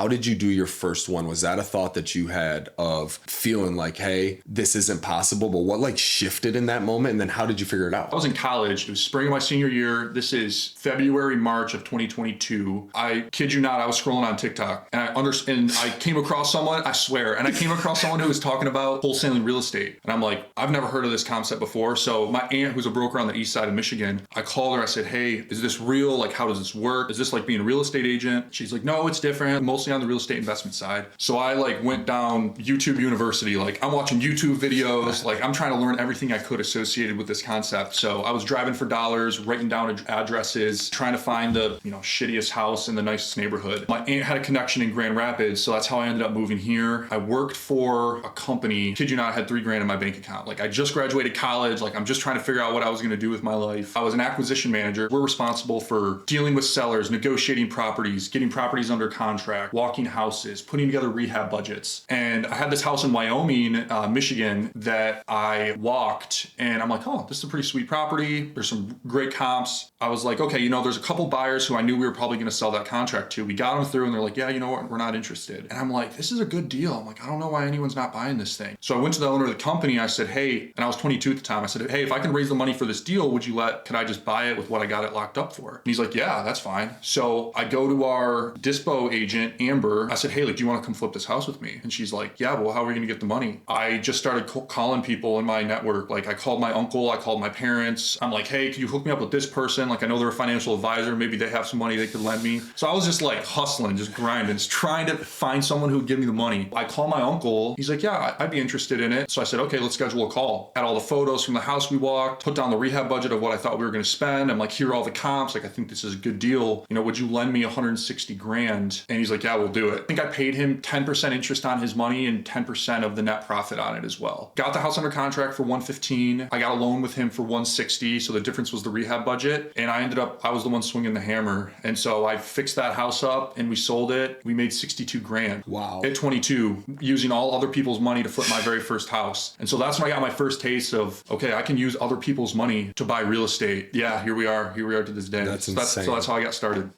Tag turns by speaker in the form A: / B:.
A: how did you do your first one? Was that a thought that you had of feeling like, hey, this isn't possible, but what like shifted in that moment? And then how did you figure it out?
B: I was in college. It was spring of my senior year. This is February, March of 2022. I kid you not, I was scrolling on TikTok and I came across someone, I swear, and I came across someone who was talking about wholesaling real estate. And I'm like, I've never heard of this concept before. So my aunt, who's a broker on the east side of Michigan, I called her. I said, hey, is this real? Like, how does this work? Is this like being a real estate agent? She's like, no, it's different. Mostly on the real estate investment side. So I like went down YouTube University. Like I'm watching YouTube videos. Like I'm trying to learn everything I could associated with this concept. So I was driving for dollars, writing down addresses, trying to find the, shittiest house in the nicest neighborhood. My aunt had a connection in Grand Rapids. So that's how I ended up moving here. I worked for a company. Kid you not, I had $3,000 in my bank account. Like I just graduated college. Like I'm just trying to figure out what I was going to do with my life. I was an acquisition manager. We're responsible for dealing with sellers, negotiating properties, getting properties under contract, walking houses, putting together rehab budgets. And I had this house in Wyoming, Michigan that I walked and I'm like, oh, this is a pretty sweet property. There's some great comps. I was like, okay, there's a couple buyers who I knew we were probably going to sell that contract to. We got them through and they're like, yeah, you know what? We're not interested. And I'm like, this is a good deal. I'm like, I don't know why anyone's not buying this thing. So I went to the owner of the company. I said, hey, and I was 22 at the time. I said, hey, if I can raise the money for this deal, could I just buy it with what I got it locked up for? And he's like, yeah, that's fine. So I go to our dispo agent, Amber. I said, hey, do you want to come flip this house with me? And she's like, yeah, well, how are we going to get the money? I just started calling people in my network. Like I called my uncle, I called my parents. I'm like, hey, can you hook me up with this person? Like I know they're a financial advisor. Maybe they have some money they could lend me. So I was just like hustling, just grinding, just trying to find someone who would give me the money. I call my uncle. He's like, yeah, I'd be interested in it. So I said, okay, let's schedule a call. Had all the photos from the house we walked, put down the rehab budget of what I thought we were going to spend. I'm like, here are all the comps. Like, I think this is a good deal. Would you lend me $160,000? And he's like, yeah, we'll do it. I think I paid him 10% interest on his money and 10% of the net profit on it as well. Got the house under contract for $115,000. I got a loan with him for $160,000. So the difference was the rehab budget. And I was the one swinging the hammer. And so I fixed that house up and we sold it. We made $62,000.
A: Wow.
B: At 22, using all other people's money to flip my very first house. And so that's when I got my first taste of, okay, I can use other people's money to buy real estate. Yeah, here we are to this day.
A: That's insane.
B: So that's how I got started.